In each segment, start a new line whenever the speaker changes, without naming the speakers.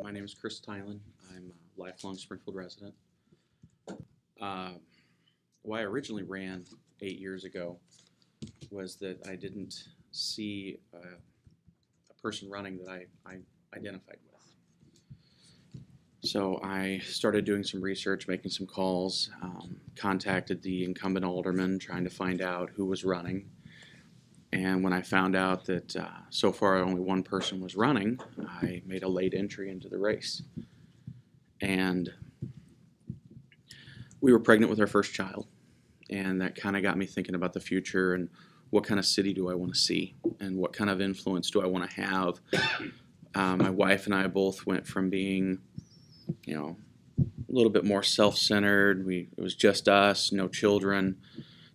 My name is Kris Theilen. I'm a lifelong Springfield resident. Why I originally ran 8 years ago was that I didn't see a person running that I identified with. So I started doing some research, making some calls, contacted the incumbent alderman trying to find out who was running. And when I found out that so far only one person was running, I made a late entry into the race. And we were pregnant with our first child, and that kind of got me thinking about the future and what kind of city do I want to see and what kind of influence do I want to have. My wife and I both went from being, a little bit more self-centered, it was just us, no children,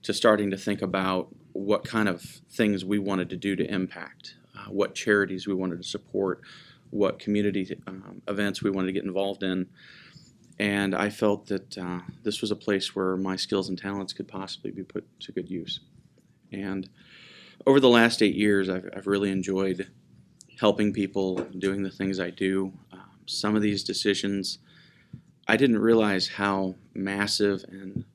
to starting to think about what kind of things we wanted to do to impact, what charities we wanted to support, what community events we wanted to get involved in. And I felt that this was a place where my skills and talents could possibly be put to good use. And over the last 8 years, I've really enjoyed helping people, doing the things I do. Some of these decisions, I didn't realize how massive and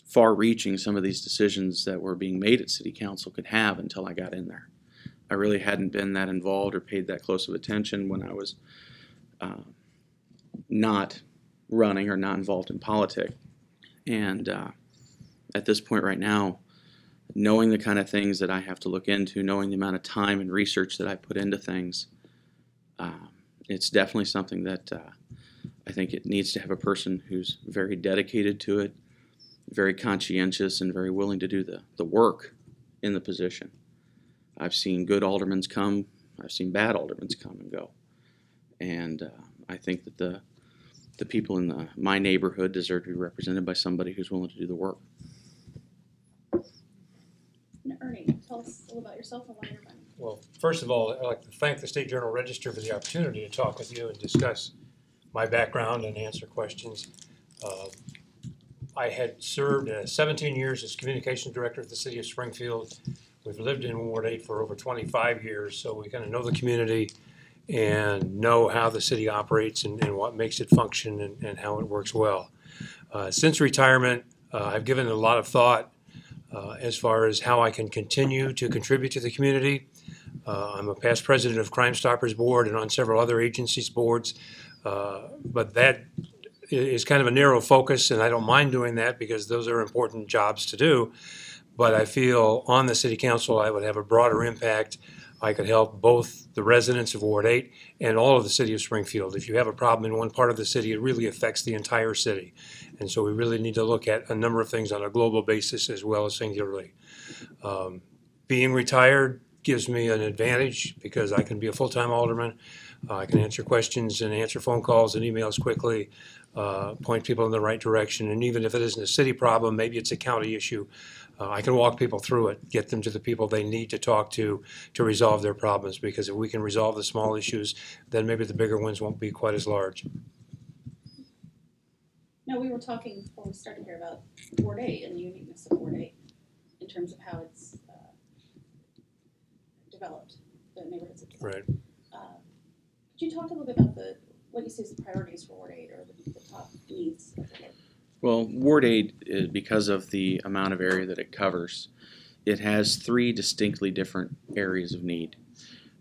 far-reaching some of these decisions that were being made at City Council could have until I got in there. I really hadn't been that involved or paid that close of attention when I was not running or not involved in politics. And at this point right now, knowing the kind of things that I have to look into, knowing the amount of time and research that I put into things, it's definitely something that I think it needs to have a person who's very dedicated to it, very conscientious, and very willing to do the work in the position. I've seen good aldermen come, I've seen bad aldermen come and go. And I think that the people in my neighborhood deserve to be represented by somebody who's willing to do the work.
And Ernie, tell us a little about yourself and why you're running.
Well, first of all, I'd like to thank the State Journal Register for the opportunity to talk with you and discuss my background and answer questions. I had served 17 years as communications director at the city of Springfield. We've lived in Ward 8 for over 25 years, so we kind of know the community and know how the city operates and what makes it function and how it works well. Since retirement, I've given a lot of thought as far as how I can continue to contribute to the community. I'm a past president of Crime Stoppers Board and on several other agencies' boards, but that is kind of a narrow focus, and I don't mind doing that because those are important jobs to do. But I feel on the City Council I would have a broader impact. I could help both the residents of Ward 8 and all of the city of Springfield. If you have a problem in one part of the city, it really affects the entire city. And so we really need to look at a number of things on a global basis as well as singularly. Being retired gives me an advantage because I can be a full-time alderman. I can answer questions and answer phone calls and emails quickly, point people in the right direction. And even if it isn't a city problem, maybe it's a county issue, I can walk people through it, get them to the people they need to talk to resolve their problems. Because if we can resolve the small issues, then maybe the bigger ones won't be quite as large.
Now, we were talking before we started here about Ward 8 and the uniqueness of Ward 8 in terms of how it's developed, the neighborhoods have developed.
Right.
Could you talk a little bit about what you see as the priorities for Ward 8 or the top needs of the Ward?
Well, Ward 8, because of the amount of area that it covers, it has 3 distinctly different areas of need.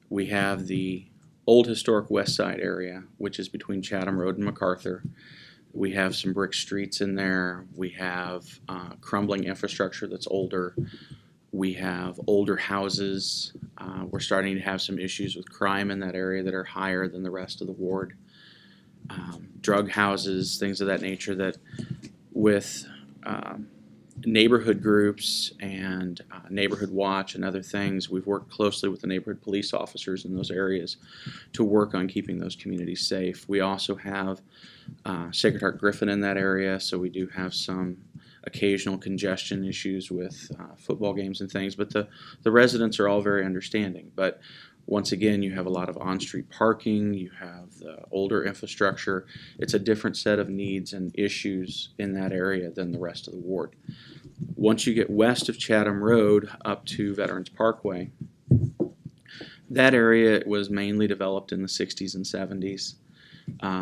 We have the old historic West Side area, which is between Chatham Road and MacArthur. We have some brick streets in there. We have crumbling infrastructure that's older. We have older houses. We're starting to have some issues with crime in that area that are higher than the rest of the ward. Drug houses, things of that nature that with neighborhood groups and neighborhood watch and other things, we've worked closely with the neighborhood police officers in those areas to work on keeping those communities safe. We also have Sacred Heart Griffin in that area, so we do have some occasional congestion issues with football games and things, but the residents are all very understanding. But once again, you have a lot of on-street parking, you have the older infrastructure. It's a different set of needs and issues in that area than the rest of the ward. Once you get west of Chatham Road up to Veterans Parkway, That area was mainly developed in the 60s and 70s.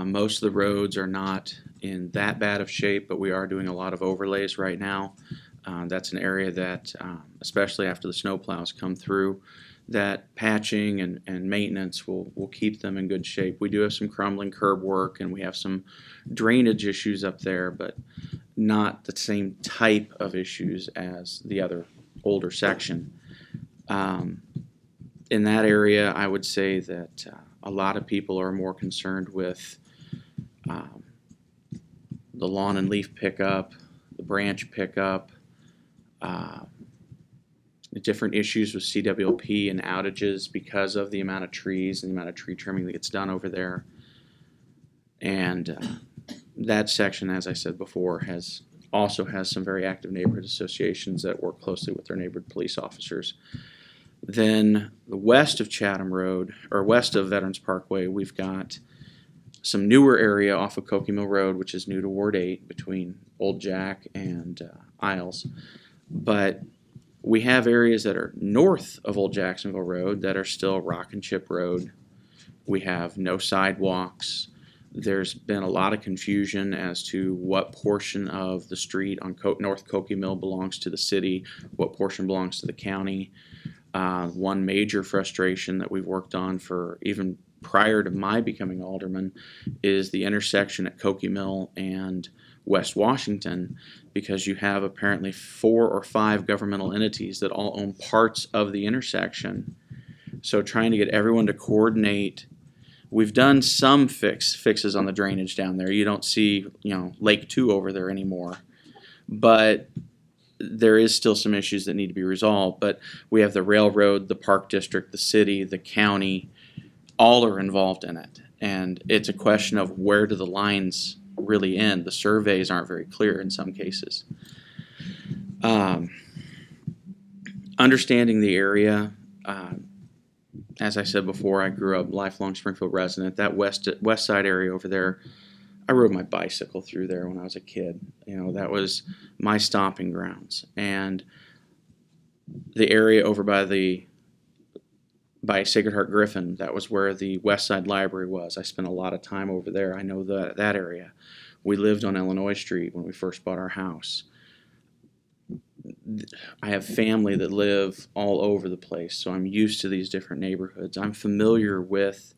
Most of the roads are not in that bad of shape, but we are doing a lot of overlays right now. That's an area that, especially after the snowplows come through, that patching and maintenance will keep them in good shape. We do have some crumbling curb work, and we have some drainage issues up there, but not the same type of issues as the other older section. In that area, I would say that a lot of people are more concerned with the lawn and leaf pickup, the branch pickup, the different issues with CWLP and outages because of the amount of trees and the amount of tree trimming that gets done over there. And that section, as I said before, also has some very active neighborhood associations that work closely with their neighborhood police officers. Then west of Chatham Road, or west of Veterans Parkway, we've got some newer area off of Cokie Mill Road, which is new to Ward 8 between Old Jack and Isles. But we have areas that are north of Old Jacksonville Road that are still rock and chip road. We have no sidewalks. There's been a lot of confusion as to what portion of the street on North Cokie Mill belongs to the city, what portion belongs to the county. One major frustration that we've worked on for even prior to my becoming alderman is the intersection at Cokie Mill and West Washington, because you have apparently 4 or 5 governmental entities that all own parts of the intersection. So trying to get everyone to coordinate. We've done some fixes on the drainage down there. You don't see, Lake 2 over there anymore. But there is still some issues that need to be resolved. But we have the railroad, the park district, the city, the county, all are involved in it. And it's a question of where do the lines really end. The surveys aren't very clear in some cases. Understanding the area, as I said before, I grew up lifelong Springfield resident. That west side area over there, I rode my bicycle through there when I was a kid. That was my stomping grounds. And the area over by Sacred Heart Griffin, that was where the West Side Library was. I spent a lot of time over there. I know that area. We lived on Illinois Street when we first bought our house. I have family that live all over the place, so I'm used to these different neighborhoods. I'm familiar with,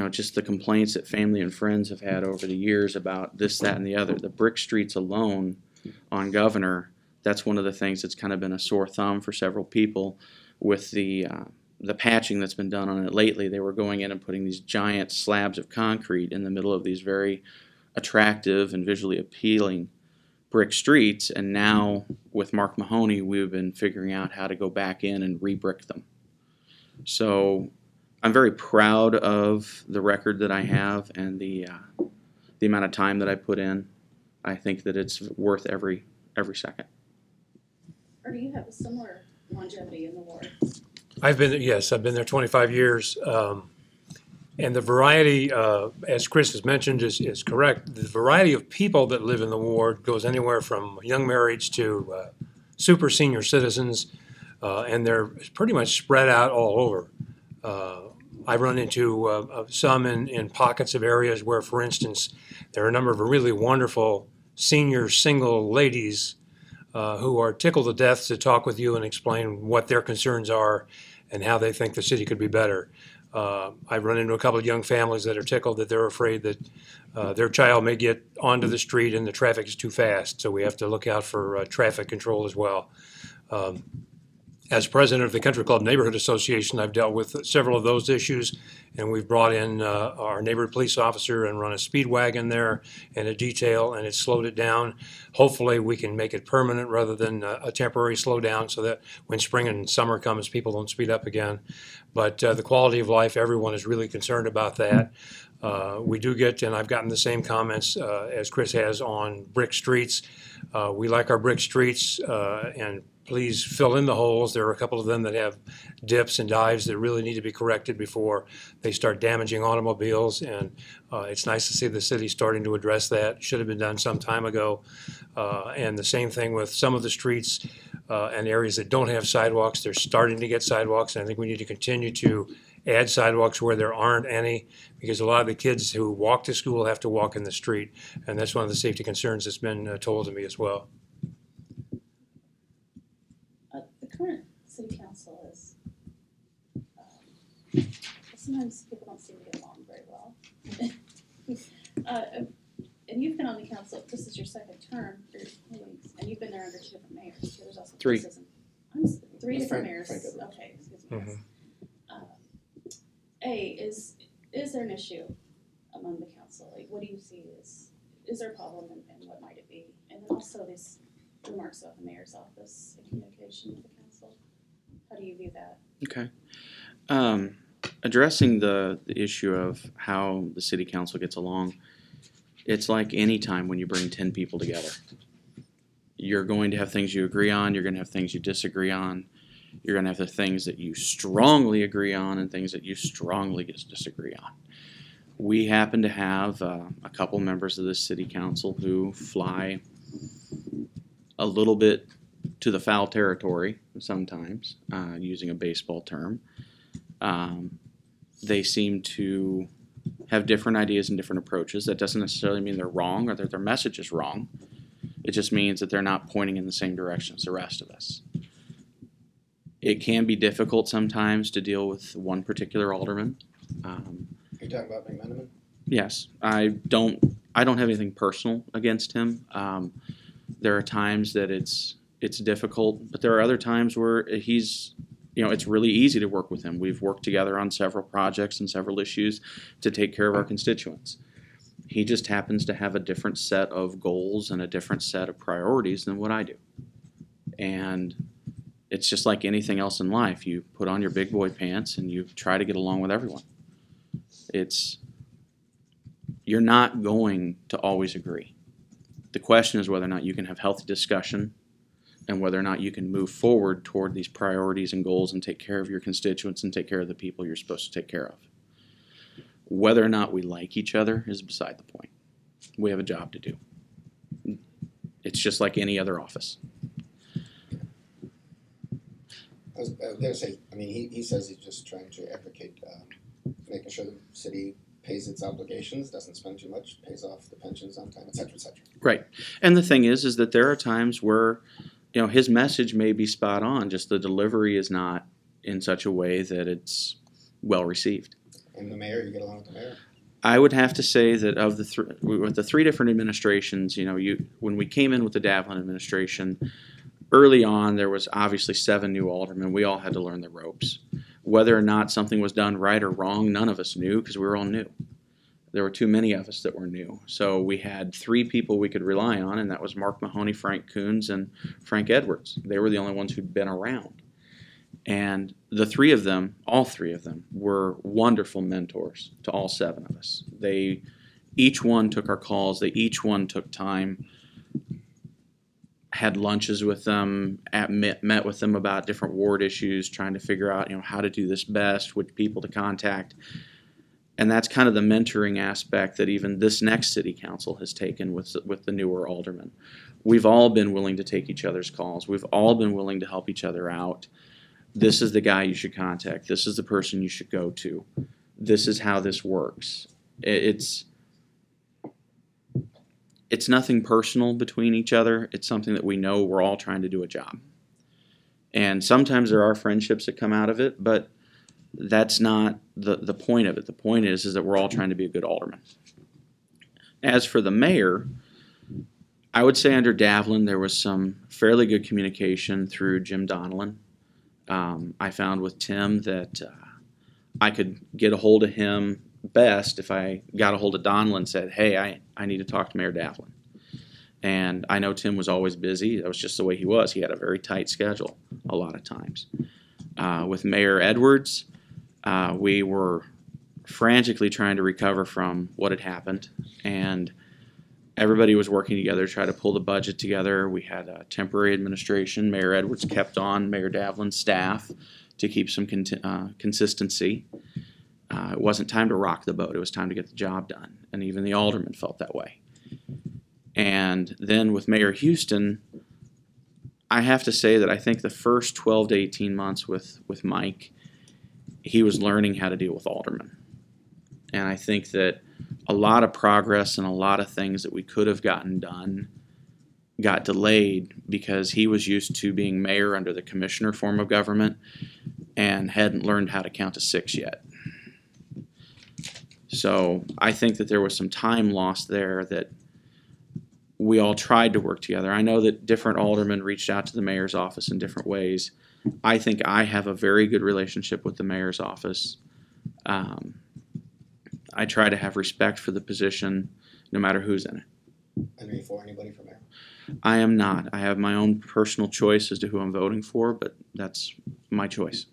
just the complaints that family and friends have had over the years about this, that, and the other. The brick streets alone on Governor, that's one of the things that's kind of been a sore thumb for several people with the patching that's been done on it lately. They were going in and putting these giant slabs of concrete in the middle of these very attractive and visually appealing brick streets, and now with Mark Mahoney we've been figuring out how to go back in and re-brick them. So I'm very proud of the record that I have and the amount of time that I put in. I think that it's worth every second.
Or do you have a similar longevity in the ward?
I've been there 25 years. And the variety, as Kris has mentioned, is correct. The variety of people that live in the ward goes anywhere from young marrieds to super senior citizens, and they're pretty much spread out all over. I've run into some in pockets of areas where, for instance, there are a number of really wonderful senior single ladies who are tickled to death to talk with you and explain what their concerns are and how they think the city could be better. I've run into a couple of young families that are tickled that they're afraid that their child may get onto the street and the traffic is too fast, so we have to look out for traffic control as well. As president of the Country Club Neighborhood Association, I've dealt with several of those issues, and we've brought in our neighborhood police officer and run a speed wagon there and a detail, and it's slowed it down. Hopefully we can make it permanent rather than a temporary slowdown so that when spring and summer comes, people don't speed up again. But the quality of life, everyone is really concerned about that. We do get, and I've gotten the same comments as Kris has on brick streets. We like our brick streets, and please fill in the holes. There are a couple of them that have dips and dives that really need to be corrected before they start damaging automobiles, and it's nice to see the city starting to address that. Should have been done some time ago. And the same thing with some of the streets. and areas that don't have sidewalks, they're starting to get sidewalks. And I think we need to continue to add sidewalks where there aren't any, because a lot of the kids who walk to school have to walk in the street. And that's one of the safety concerns that's been told to me as well.
The current city council is, sometimes people don't seem to get along very well. And you've been on the council, this is your second term, and you've been there under 2 different mayors, so there's also
Three.
criticism. 3 different mayors, okay, excuse me. Yes. Is there an issue among the council? Like, what do you see is there a problem, and what might it be? And then also these remarks about the mayor's office and communication with the council. How do you view that?
Okay. Addressing the issue of how the city council gets along, it's like any time when you bring 10 people together. You're going to have things you agree on, you're going to have things you disagree on, you're going to have the things that you strongly agree on and things that you strongly disagree on. We happen to have a couple members of the city council who fly a little bit to the foul territory sometimes, using a baseball term. They seem to have different ideas and different approaches. That doesn't necessarily mean they're wrong or that their message is wrong. It just means that they're not pointing in the same direction as the rest of us. It can be difficult sometimes to deal with one particular alderman.
Are you talking about McMenamin?
Yes, I don't have anything personal against him. There are times that it's difficult, but there are other times where it's really easy to work with him. We've worked together on several projects and several issues to take care of our constituents. He just happens to have a different set of goals and a different set of priorities than what I do. And it's just like anything else in life. You put on your big boy pants and you try to get along with everyone. You're not going to always agree. The question is whether or not you can have healthy discussion and whether or not you can move forward toward these priorities and goals and take care of your constituents and take care of the people you're supposed to take care of. Whether or not we like each other is beside the point. We have a job to do. It's just like any other office.
I was going to say, I mean, he says he's just trying to advocate making sure the city pays its obligations, doesn't spend too much, pays off the pensions on time, et cetera, et cetera.
Right. And the thing is that there are times where his message may be spot on, just the delivery is not in such a way that it's well received.
And the mayor, you get along with the mayor?
I would have to say that of with the 3 different administrations, when we came in with the Davlin administration, early on there was obviously 7 new aldermen. We all had to learn the ropes. Whether or not something was done right or wrong, none of us knew because we were all new. There were too many of us that were new. So we had 3 people we could rely on, and that was Mark Mahoney, Frank Coons, and Frank Edwards. They were the only ones who'd been around. And the 3 of them, all 3 of them, were wonderful mentors to all 7 of us. They each one took our calls. They each one took time, had lunches with them, met with them about different ward issues, trying to figure out how to do this best, which people to contact. And that's kind of the mentoring aspect that even this next city council has taken with the newer aldermen. We've all been willing to take each other's calls. We've all been willing to help each other out. This is the guy you should contact. This is the person you should go to. This is how this works. It's nothing personal between each other. It's something that we know we're all trying to do a job. And sometimes there are friendships that come out of it, but that's not the point of it. The point is that we're all trying to be a good alderman. As for the mayor, I would say under Davlin there was some fairly good communication through Jim Donnellan. I found with Tim that I could get a hold of him best if I got a hold of Donnellan and said, hey, I need to talk to Mayor Davlin. And I know Tim was always busy. That was just the way he was. He had a very tight schedule a lot of times. With Mayor Edwards, we were frantically trying to recover from what had happened, and everybody was working together to try to pull the budget together. We had a temporary administration. Mayor Edwards kept on Mayor Davlin's staff to keep some consistency. It wasn't time to rock the boat. It was time to get the job done, and even the aldermen felt that way. And then with Mayor Houston, I have to say that I think the first 12 to 18 months with Mike, he was learning how to deal with aldermen. And I think that a lot of progress and a lot of things that we could have gotten done got delayed because he was used to being mayor under the commissioner form of government and hadn't learned how to count to 6 yet. So I think that there was some time lost there that we all tried to work together. I know that different aldermen reached out to the mayor's office in different ways. I think I have a very good relationship with the mayor's office. I try to have respect for the position no matter who's in it.
And are you for anybody for mayor?
I am not. I have my own personal choice as to who I'm voting for, but that's my choice.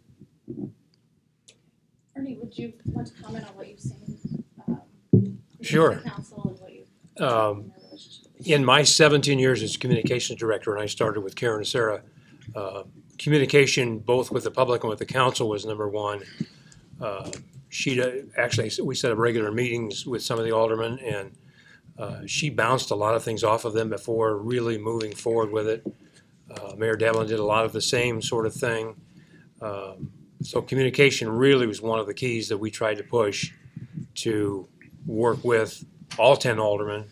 Ernie, would you want to comment on what you've seen?
Sure.
The council and what you've
Um,
in your relationship with
In my 17 years as communications director, and I started with Karen and Sarah, communication both with the public and with the council was number one. Actually, we set up regular meetings with some of the aldermen, and she bounced a lot of things off of them before really moving forward with it. Mayor Devlin did a lot of the same sort of thing. So communication really was one of the keys that we tried to push to work with all 10 aldermen.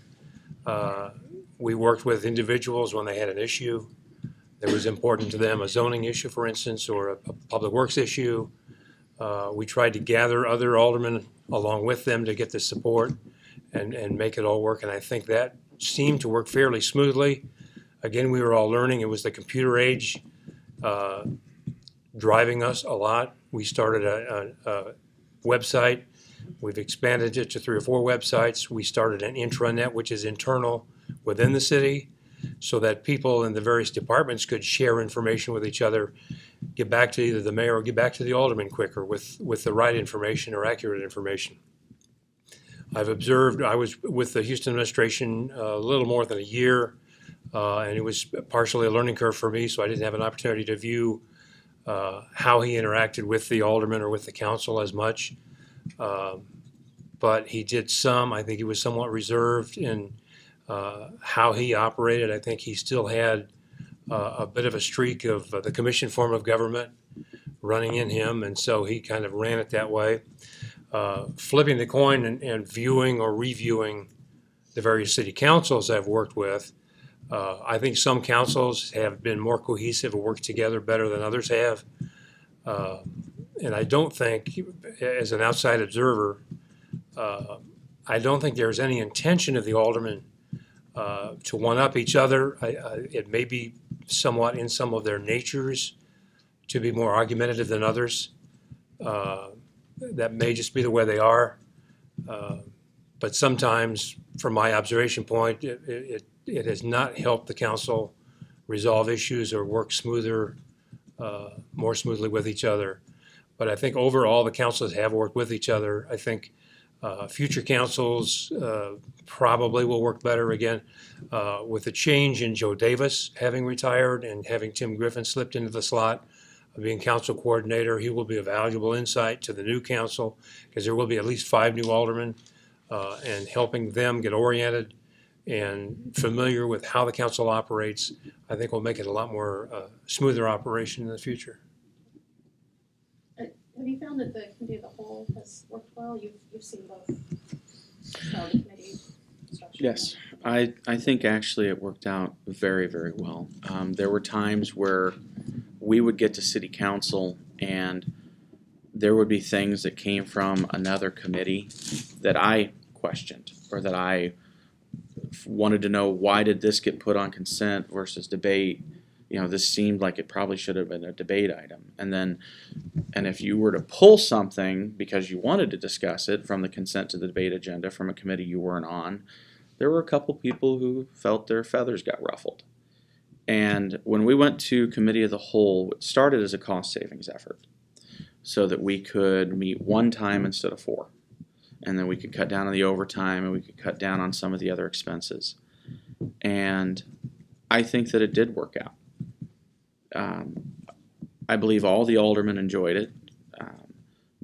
We worked with individuals when they had an issue that was important to them, a zoning issue, for instance, or a public works issue. We tried to gather other aldermen along with them to get the support and make it all work. And I think that seemed to work fairly smoothly. Again, we were all learning. It was the computer age driving us a lot. We started a website. We've expanded it to 3 or 4 websites. We started an intranet, which is internal within the city, so that people in the various departments could share information with each other, get back to either the mayor or get back to the alderman quicker with the right information or accurate information. I've observed, I was with the Houston administration a little more than a year, and it was partially a learning curve for me, so I didn't have an opportunity to view how he interacted with the alderman or with the council as much. But he did some. I think he was somewhat reserved in how he operated. I think he still had a bit of a streak of the commission form of government running in him, and so he kind of ran it that way. Flipping the coin and viewing or reviewing the various city councils I've worked with, I think some councils have been more cohesive and worked together better than others have. And I don't think, as an outside observer, I don't think there's any intention of the aldermen to one-up each other. It may be somewhat in some of their natures to be more argumentative than others. That may just be the way they are. But sometimes, from my observation point, it has not helped the council resolve issues or work more smoothly with each other. But I think overall the councils have worked with each other. I think future councils probably will work better again. With the change in Joe Davis having retired and having Tim Griffin slipped into the slot of being council coordinator, he will be a valuable insight to the new council, because there will be at least 5 new aldermen, and helping them get oriented and familiar with how the council operates, I think will make it a lot more smoother operation in the future.
Have you found that the committee of the whole has worked well? You've seen both the committee structure.
Yes, I think actually it worked out very, very well. There were times where we would get to city council and there would be things that came from another committee that I questioned, or that I wanted to know, why did this get put on consent versus debate? You know, this seemed like it probably should have been a debate item. And if you were to pull something because you wanted to discuss it from the consent to the debate agenda from a committee you weren't on, there were a couple people who felt their feathers got ruffled. And when we went to committee of the whole, it started as a cost savings effort so that we could meet 1 time instead of 4. And then we could cut down on the overtime, and we could cut down on some of the other expenses. And I think that it did work out. I believe all the aldermen enjoyed it.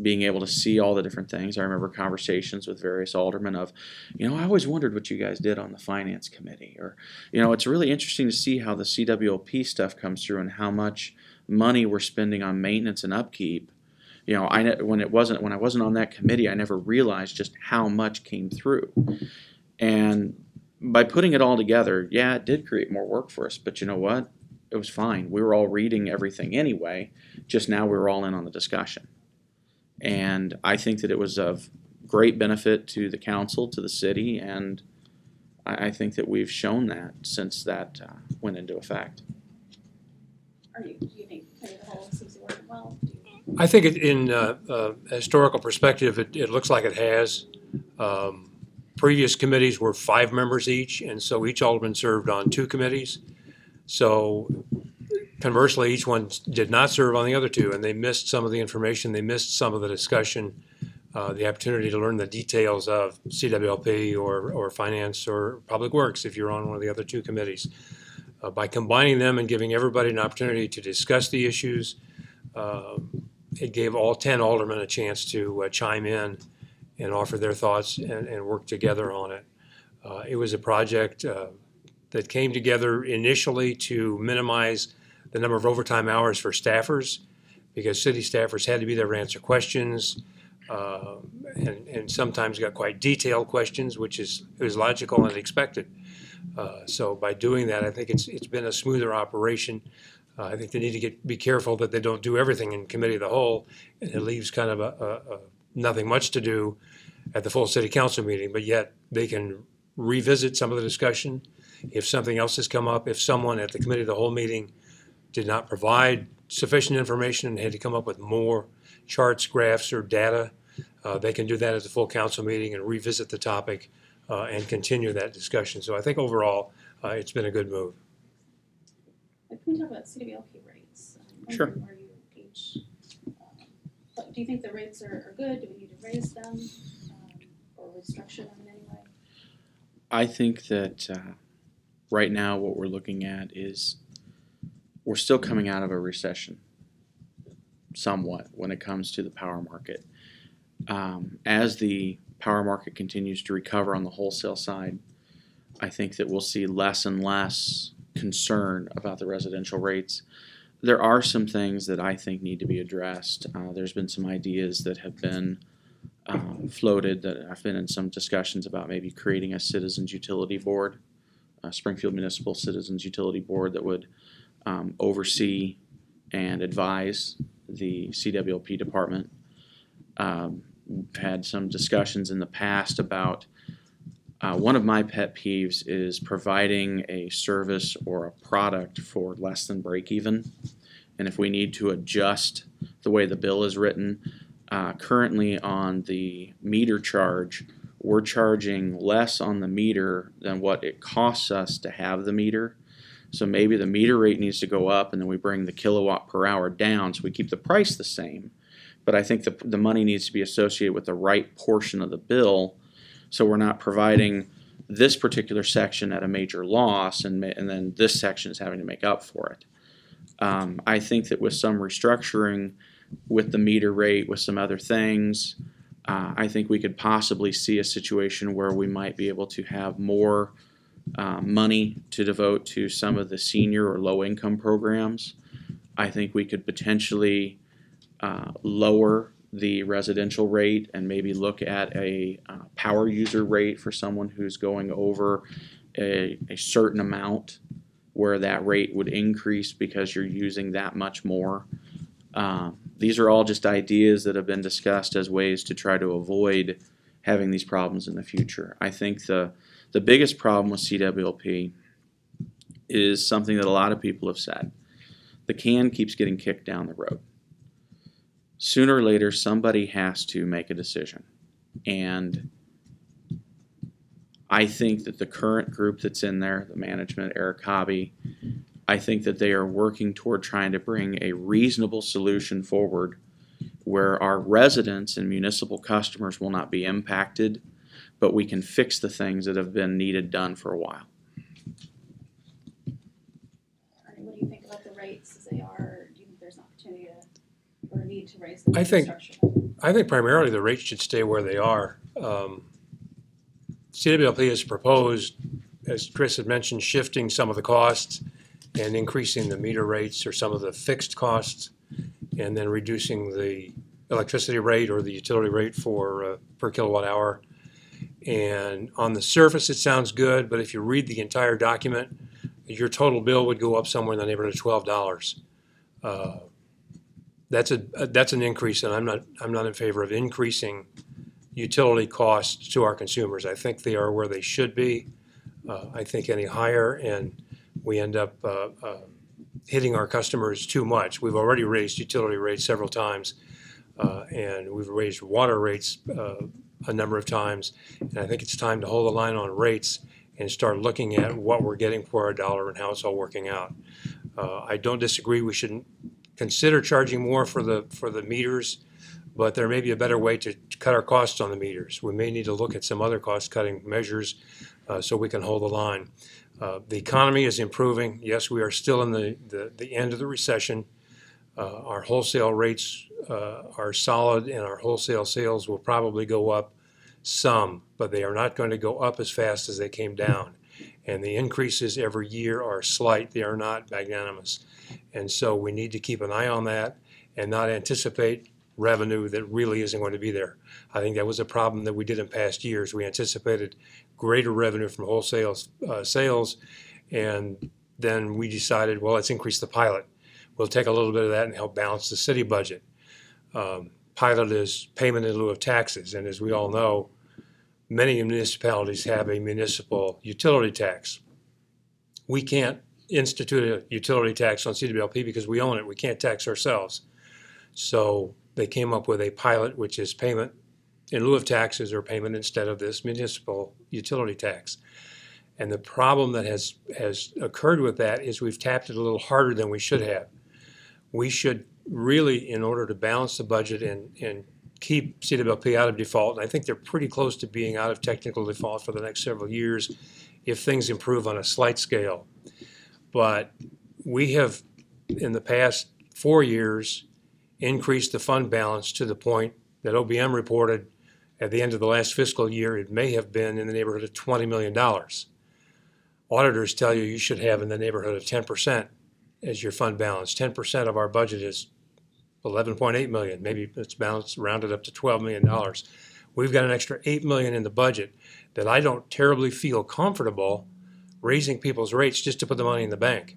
being able to see all the different things. I remember conversations with various aldermen of, I always wondered what you guys did on the finance committee. Or, it's really interesting to see how the CWLP stuff comes through and how much money we're spending on maintenance and upkeep. When I wasn't on that committee, I never realized just how much came through. And by putting it all together, yeah, it did create more work for us. But you know what? It was fine. We were all reading everything anyway. Just now we were all in on the discussion. And I think that it was of great benefit to the council, to the city, and I think that we've shown that since that went into effect.
Do you think the whole seems to work well?
I think in a historical perspective, it looks like it has. Previous committees were 5 members each, and so each alderman served on 2 committees. So conversely, each one did not serve on the other 2, and they missed some of the information. They missed some of the discussion, the opportunity to learn the details of CWLP or Finance or Public Works if you're on one of the other 2 committees. By combining them and giving everybody an opportunity to discuss the issues, it gave all 10 aldermen a chance to chime in and offer their thoughts and work together on it. It was a project that came together initially to minimize the number of overtime hours for staffers, because city staffers had to be there to answer questions, and sometimes got quite detailed questions, which was logical and expected. So by doing that, I think it's been a smoother operation. I think they need to be careful that they don't do everything in committee of the whole, and it leaves kind of a nothing much to do at the full city council meeting, but yet they can revisit some of the discussion if something else has come up. If someone at the committee of the whole meeting did not provide sufficient information and had to come up with more charts, graphs, or data, they can do that at the full council meeting and revisit the topic and continue that discussion. So I think overall it's been a good move.
Can we talk about CWLP rates?
Sure.
Where you each, do you think the rates are good? Do we need to raise them or restructure them in any way?
I think that right now what we're looking at is we're still coming out of a recession somewhat when it comes to the power market. As the power market continues to recover on the wholesale side, I think that we'll see less and less concern about the residential rates. There are some things that I think need to be addressed. There's been some ideas that have been floated that I've been in some discussions about maybe creating a citizens utility board, a Springfield Municipal Citizens Utility Board that would oversee and advise the CWLP department. We've had some discussions in the past about one of my pet peeves is providing a service or a product for less than break even. And if we need to adjust the way the bill is written, currently on the meter charge, we're charging less on the meter than what it costs us to have the meter. So maybe the meter rate needs to go up and then we bring the kilowatt per hour down so we keep the price the same. But I think the money needs to be associated with the right portion of the bill, so we're not providing this particular section at a major loss and then this section is having to make up for it. I think that with some restructuring with the meter rate, with some other things, I think we could possibly see a situation where we might be able to have more money to devote to some of the senior or low income programs. I think we could potentially lower the residential rate and maybe look at a power user rate for someone who's going over a certain amount, where that rate would increase because you're using that much more. These are all just ideas that have been discussed as ways to try to avoid having these problems in the future. I think the biggest problem with CWLP is something that a lot of people have said. The can keeps getting kicked down the road. Sooner or later, somebody has to make a decision. And I think that the current group that's in there, the management, Eric Hobby, I think that they are working toward trying to bring a reasonable solution forward where our residents and municipal customers will not be impacted, but we can fix the things that have been needed done for a while.
What do you think about the rates as they are? Do you think there's an opportunity or a need need to raise the
I think-
construction?
I think primarily the rates should stay where they are. CWLP has proposed, as Kris had mentioned, shifting some of the costs and increasing the meter rates or some of the fixed costs, and then reducing the electricity rate or the utility rate for per kilowatt hour. And on the surface, it sounds good, but if you read the entire document, your total bill would go up somewhere in the neighborhood of $12. That's an increase, and I'm not in favor of increasing utility costs to our consumers. I think they are where they should be. I think any higher, and we end up hitting our customers too much. We've already raised utility rates several times, and we've raised water rates a number of times. And I think it's time to hold the line on rates and start looking at what we're getting for our dollar and how it's all working out. I don't disagree. We shouldn't consider charging more for the meters, but there may be a better way to cut our costs on the meters. We may need to look at some other cost-cutting measures so we can hold the line. The economy is improving. Yes, we are still in the end of the recession. Our wholesale rates are solid, and our wholesale sales will probably go up some, but they are not going to go up as fast as they came down. And the increases every year are slight. They are not magnanimous. And so we need to keep an eye on that and not anticipate revenue that really isn't going to be there. I think that was a problem that we did in past years. We anticipated greater revenue from wholesale sales, and then we decided, well, let's increase the pilot. We'll take a little bit of that and help balance the city budget. Pilot is payment in lieu of taxes, and as we all know, many municipalities have a municipal utility tax. We can't institute a utility tax on CWLP because we own it. We can't tax ourselves. So they came up with a pilot, which is payment in lieu of taxes or payment instead of this municipal utility tax. And the problem that has occurred with that is we've tapped it a little harder than we should have. We should really, in order to balance the budget and keep CWLP out of default, and I think they're pretty close to being out of technical default for the next several years if things improve on a slight scale. But we have, in the past 4 years, increased the fund balance to the point that OBM reported at the end of the last fiscal year it may have been in the neighborhood of $20 million. Auditors tell you you should have in the neighborhood of 10% as your fund balance. 10% of our budget is $11.8 million. Maybe it's balanced, rounded up to $12 million. We've got an extra $8 million in the budget that I don't terribly feel comfortable raising people's rates just to put the money in the bank.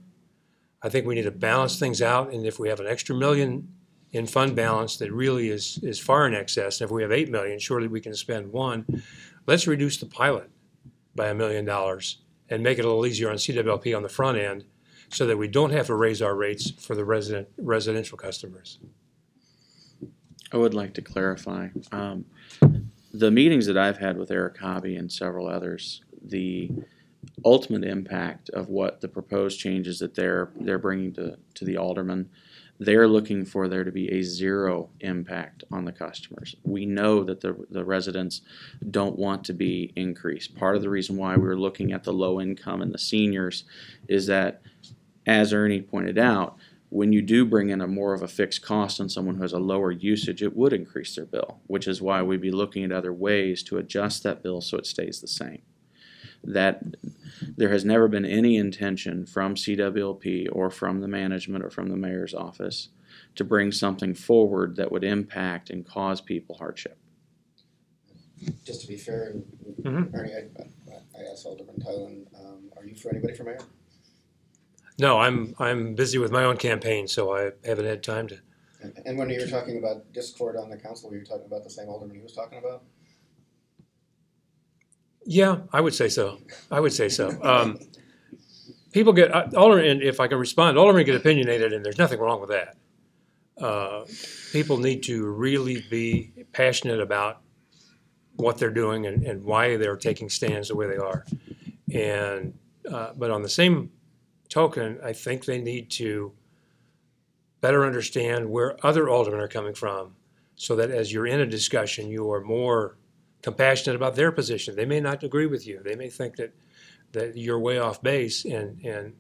I think we need to balance things out, and if we have an extra $1 million in fund balance that really is far in excess, and if we have $8 million, surely we can spend $1 million. Let's reduce the pilot by $1 million and make it a little easier on CWLP on the front end so that we don't have to raise our rates for the residential customers.
I would like to clarify. The meetings that I've had with Eric Hobby and several others, the ultimate impact of what the proposed changes that they're bringing to the aldermen, they're looking for there to be a zero impact on the customers. We know that the residents don't want to be increased. Part of the reason why we're looking at the low income and the seniors is that, as Ernie pointed out, when you do bring in a more of a fixed cost on someone who has a lower usage, it would increase their bill, which is why we'd be looking at other ways to adjust that bill so it stays the same. That there has never been any intention from CWLP or from the management or from the mayor's office to bring something forward that would impact and cause people hardship.
Just to be fair, Ernie, I asked Alderman Theilen, are you for anybody for mayor?
No, I'm busy with my own campaign, so I haven't had time to.
And when you were talking about discord on the council, were you talking about the same alderman he was talking about?
Yeah, I would say so. People get aldermen, if I can respond, aldermen get opinionated, and there's nothing wrong with that. People need to really be passionate about what they're doing and why they're taking stands the way they are. And but on the same token, I think they need to better understand where other aldermen are coming from, so that as you're in a discussion, you are more compassionate about their position. They may not agree with you. They may think that you're way off base, and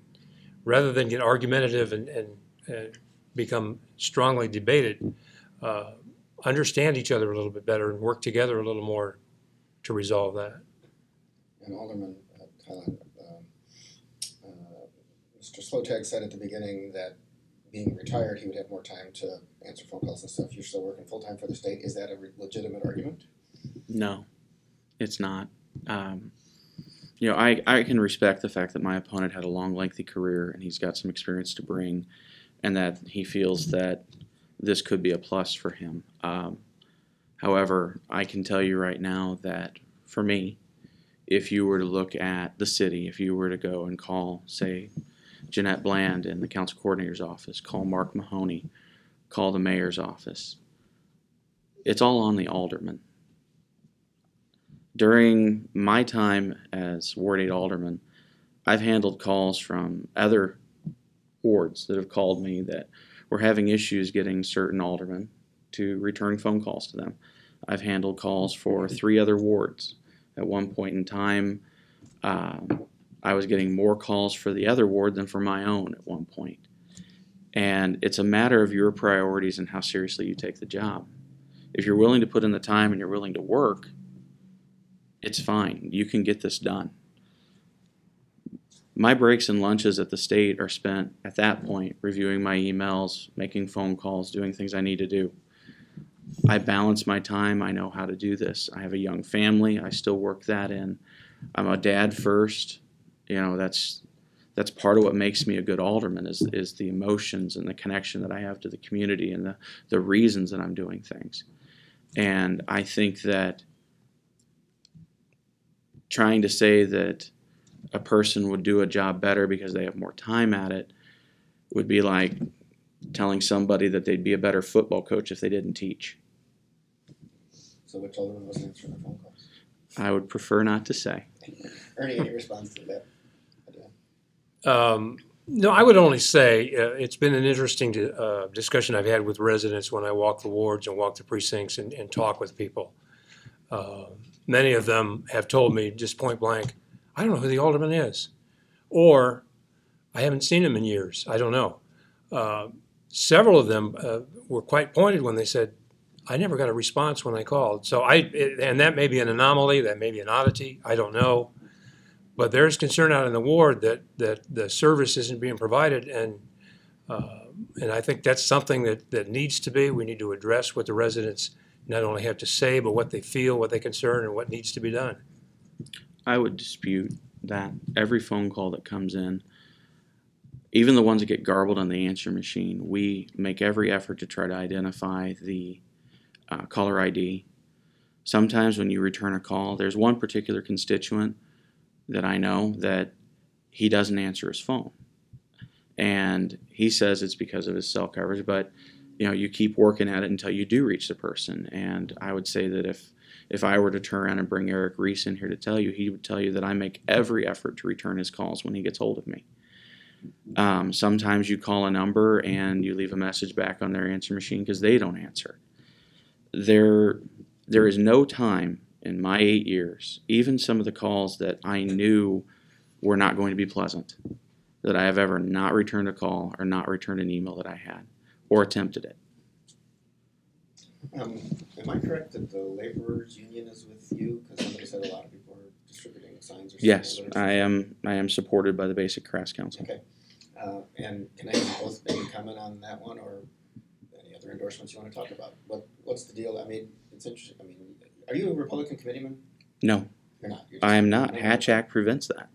rather than get argumentative and become strongly debated, understand each other a little bit better and work together a little more to resolve that.
And Alderman Theilen, Mr. Slottag said at the beginning that being retired, he would have more time to answer phone calls and stuff. You're still working full-time for the state. Is that a legitimate argument?
No, it's not. You know, I can respect the fact that my opponent had a long, lengthy career and he's got some experience to bring, and that he feels that this could be a plus for him. However, I can tell you right now that for me, if you were to look at the city, if you were to go and call, say, Jeanette Bland in the council coordinator's office, call Mark Mahoney, call the mayor's office, it's all on the alderman. During my time as Ward 8 alderman, I've handled calls from other wards that have called me that were having issues getting certain aldermen to return phone calls to them. I've handled calls for 3 other wards. At one point in time, I was getting more calls for the other ward than for my own at one point. And it's a matter of your priorities and how seriously you take the job. If you're willing to put in the time and you're willing to work, it's fine. You can get this done. My breaks and lunches at the state are spent at that point reviewing my emails, making phone calls, doing things I need to do. I balance my time. I know how to do this. I have a young family. I still work that in. I'm a dad first. You know, that's part of what makes me a good alderman is the emotions and the connection that I have to the community and the reasons that I'm doing things. And I think that trying to say that a person would do a job better because they have more time at it would be like telling somebody that they'd be a better football coach if they didn't teach.
So which alderman was answering the phone calls?
I would prefer not to say.
Ernie, any response to that?
No, I would only say it's been an interesting discussion I've had with residents when I walk the wards and walk the precincts and talk with people. Many of them have told me just point blank, I don't know who the alderman is, or I haven't seen him in years. I don't know. Several of them were quite pointed when they said, I never got a response when I called. So and that may be an anomaly, that may be an oddity, I don't know. But there's concern out in the ward that the service isn't being provided, and I think that's something that needs to be. We need to address what the residents not only have to say, but what they feel, what they concern, and what needs to be done.
I would dispute that. Every phone call that comes in, even the ones that get garbled on the answer machine, we make every effort to try to identify the caller ID. Sometimes when you return a call, there's one particular constituent that I know that he doesn't answer his phone. And he says it's because of his cell coverage, but you know, you keep working at it until you do reach the person. And I would say that if I were to turn around and bring Eric Reese in here to tell you, he would tell you that I make every effort to return his calls when he gets hold of me. Sometimes you call a number and you leave a message back on their answer machine because they don't answer. There is no time in my 8 years, even some of the calls that I knew were not going to be pleasant, that I have ever not returned a call or not returned an email that I had or attempted it.
Am I correct that the laborers union is with you? Because somebody said a lot of people are distributing signs or something.
Yes, I am supported by the Basic Crass Council.
Okay. And can I have you both maybe comment on that one or any other endorsements you want to talk about? What's the deal? I mean, it's interesting. I mean, are you a Republican committeeman?
No.
You're not.
I am not. Hatch Act prevents that.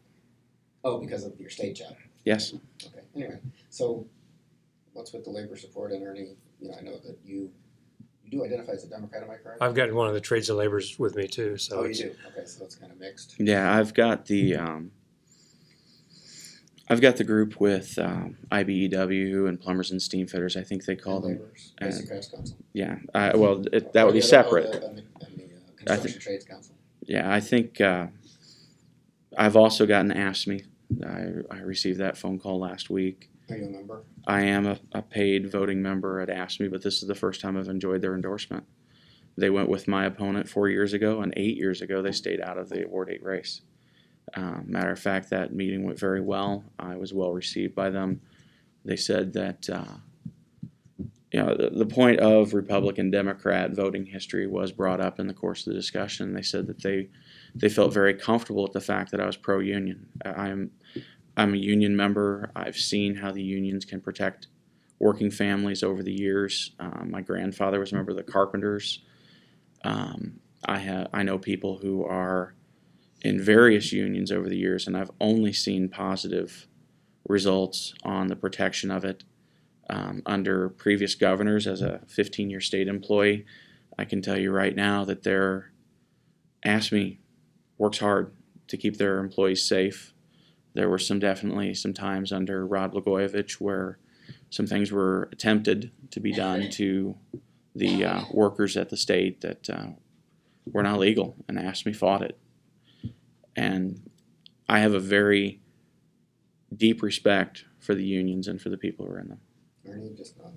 Oh, because of your state job?
Yes.
Okay. Anyway, so what's with the labor support? And Ernie, you know, I know that you do identify as a Democrat, am I correct?
I've got one of the trades and laborers with me too. So
you do? Okay, so it's kind of mixed.
Yeah, I've got the group with IBEW and plumbers and steam fitters. I think they call them.
Laborers, Basic Craft Council.
Yeah. That would be separate.
And the Construction Trades Council.
Yeah, I think I've also gotten AFSCME. I received that phone call last week.
Are you a member?
I am a paid voting member at AFSCME, but this is the first time I've enjoyed their endorsement. They went with my opponent 4 years ago, and 8 years ago they stayed out of the Ward 8 race. Matter of fact, that meeting went very well. I was well received by them. They said that the point of Republican Democrat voting history was brought up in the course of the discussion. They said that they felt very comfortable with the fact that I was pro-union. I'm a union member. I've seen how the unions can protect working families over the years. My grandfather was a member of the Carpenters. I know people who are in various unions over the years, and I've only seen positive results on the protection of it under previous governors. As a 15-year state employee, I can tell you right now that ASME works hard to keep their employees safe. There were definitely some times under Rod Blagojevich where some things were attempted to be done to the workers at the state that were not legal, and ASME fought it. And I have a very deep respect for the unions and for the people who are in them.
Ernie, just on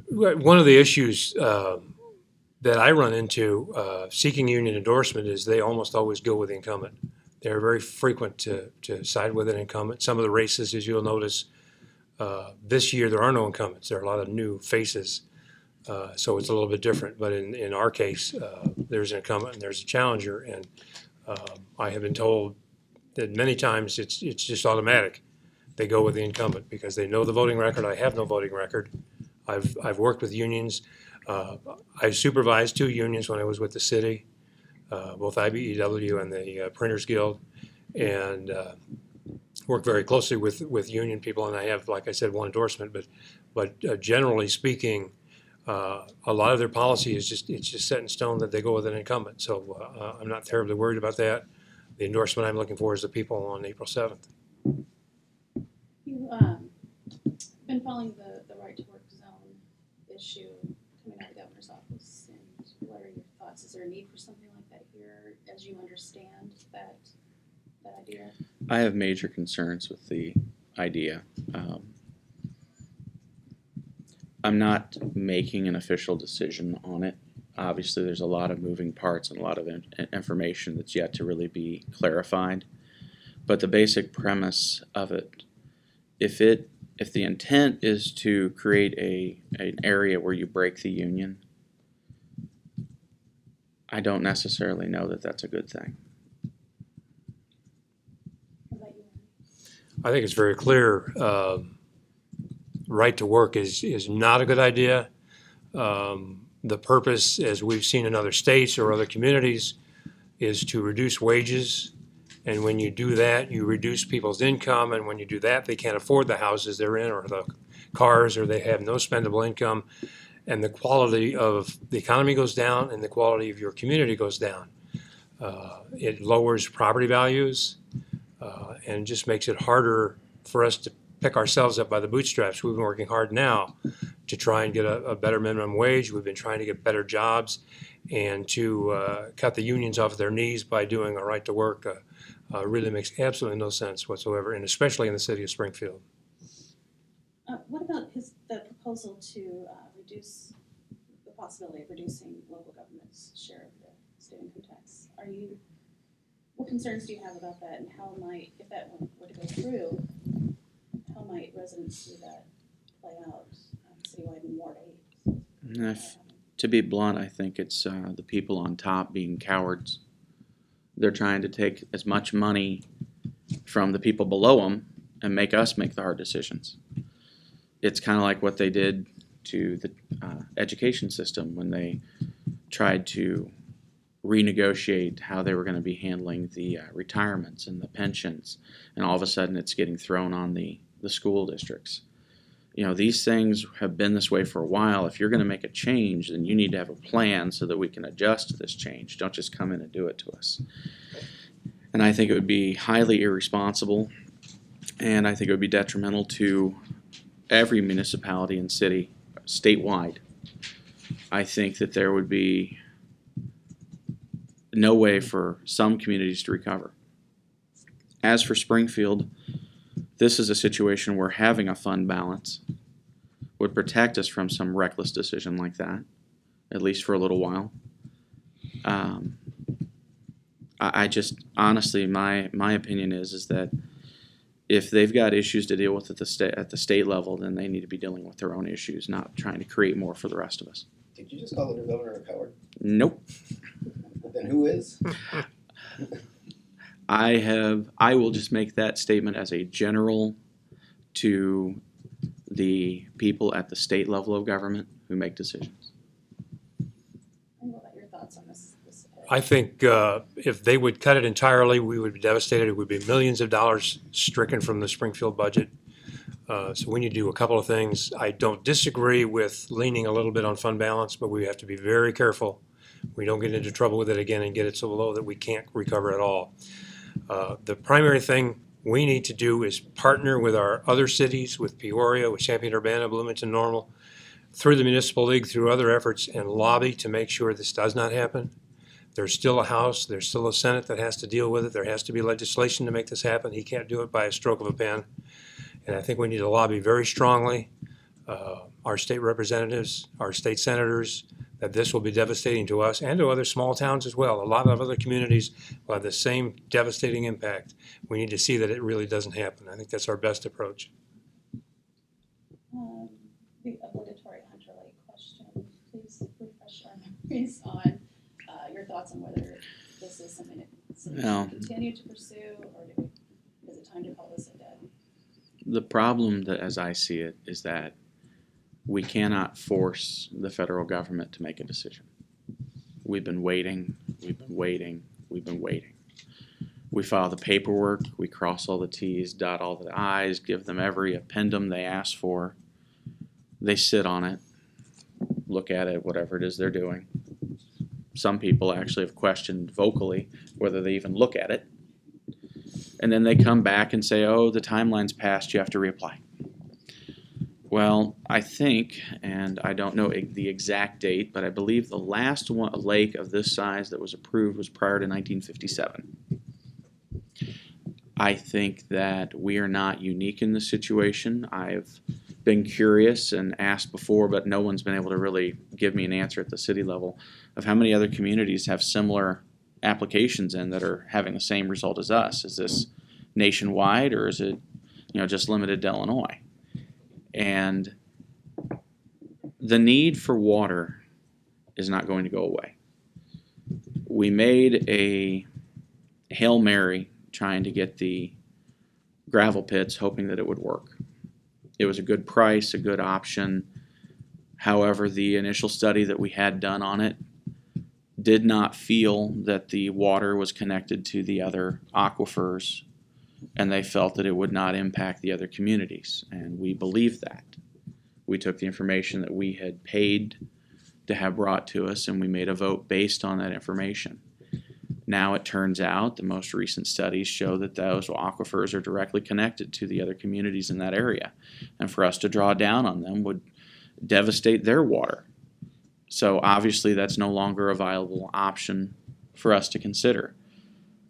One of the issues that I run into seeking union endorsement is they almost always go with the incumbent. They're very frequent to side with an incumbent. Some of the races, as you'll notice, this year there are no incumbents. There are a lot of new faces, so it's a little bit different. But in our case, there's an incumbent and there's a challenger, and I have been told that many times it's just automatic. They go with the incumbent because they know the voting record. I have no voting record. I've worked with unions. I supervised 2 unions when I was with the city, both IBEW and the Printers Guild, and worked very closely with union people. And I have, like I said, 1 endorsement. But generally speaking, a lot of their policy is just set in stone that they go with an incumbent. So I'm not terribly worried about that. The endorsement I'm looking for is the people on April 7th.
You've been following the right to work zone issue coming out of the governor's office, and what are your thoughts? Is there a need for something like that here as you understand that idea?
I have major concerns with the idea. I'm not making an official decision on it. Obviously, there's a lot of moving parts and a lot of information that's yet to really be clarified. But the basic premise of it, if the intent is to create an area where you break the union, I don't necessarily know that that's a good thing.
What about you?
I think it's very clear. Right to work is not a good idea. The purpose, as we've seen in other states or other communities, is to reduce wages. And when you do that, you reduce people's income. And when you do that, they can't afford the houses they're in or the cars, or they have no spendable income. And the quality of the economy goes down and the quality of your community goes down. It lowers property values and just makes it harder for us to pick ourselves up by the bootstraps. We've been working hard now to try and get a better minimum wage. We've been trying to get better jobs and to cut the unions off their knees by doing a right to work really makes absolutely no sense whatsoever, and especially in the city of Springfield.
What about the proposal to reduce the possibility of reducing local government's share of the state income tax? What concerns do you have about that, and how might, if that were to go through, how might residents see that play out citywide in Ward 8?
To be blunt, I think it's the people on top being cowards. They're trying to take as much money from the people below them and make us make the hard decisions. It's kind of like what they did to the education system when they tried to renegotiate how they were going to be handling the retirements and the pensions, and all of a sudden it's getting thrown on the school districts. These things have been this way for a while. If you're going to make a change, then you need to have a plan so that we can adjust to this change. Don't just come in and do it to us. And I think it would be highly irresponsible, and I think it would be detrimental to every municipality and city statewide. I think that there would be no way for some communities to recover. As for Springfield, this is a situation where having a fund balance would protect us from some reckless decision like that, at least for a little while. I just, honestly, my opinion is that if they've got issues to deal with at the state level, then they need to be dealing with their own issues, not trying to create more for the rest of us.
Did you just call the new governor a coward?
Nope.
Then who is?
I will just make that statement as a general to the people at the state level of government who make decisions.
And what about your thoughts on this?
I think if they would cut it entirely, we would be devastated. It would be millions of dollars stricken from the Springfield budget. So we need to do a couple of things. I don't disagree with leaning a little bit on fund balance, but we have to be very careful. We don't get into trouble with it again and get it so low that we can't recover at all. The primary thing we need to do is partner with our other cities, with Peoria, with Champaign-Urbana, Bloomington, Normal, through the municipal league, through other efforts, and lobby to make sure this does not happen. There's still a House, there's still a Senate that has to deal with it. There has to be legislation to make this happen. He can't do it by a stroke of a pen. And I think we need to lobby very strongly our state representatives, our state senators, that this will be devastating to us and to other small towns as well. A lot of other communities will have the same devastating impact. We need to see that it really doesn't happen. I think that's our best approach.
The obligatory Hunter Lake question, please refresh our memories on your thoughts on whether this is something that we should continue to pursue, or is it time to call this a dead?
The problem, that, as I see it, is that we cannot force the federal government to make a decision. We've been waiting, we've been waiting, we've been waiting. We file the paperwork, we cross all the T's, dot all the I's, give them every appendum they ask for. They sit on it, look at it, whatever it is they're doing. Some people actually have questioned vocally whether they even look at it. And then they come back and say, oh, the timeline's passed, you have to reapply. Well, I think, and I don't know the exact date, but I believe the last lake of this size that was approved was prior to 1957. I think that we are not unique in this situation. I've been curious and asked before, but no one's been able to really give me an answer at the city level of how many other communities have similar applications in that are having the same result as us. Is this nationwide, or is it, just limited to Illinois? And the need for water is not going to go away. We made a Hail Mary trying to get the gravel pits, hoping that it would work. It was a good price, a good option. However, the initial study that we had done on it did not feel that the water was connected to the other aquifers, and they felt that it would not impact the other communities, and we believed that. We took the information that we had paid to have brought to us, and we made a vote based on that information. Now it turns out the most recent studies show that those aquifers are directly connected to the other communities in that area, and for us to draw down on them would devastate their water. So obviously that's no longer a viable option for us to consider.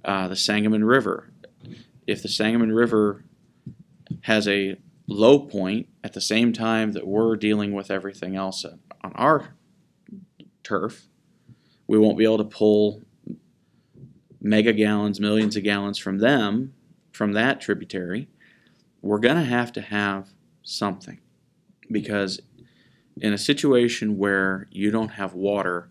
The Sangamon River. If the Sangamon River has a low point at the same time that we're dealing with everything else on our turf, we won't be able to pull mega gallons, millions of gallons from them, from that tributary. We're going to have something, because in a situation where you don't have water,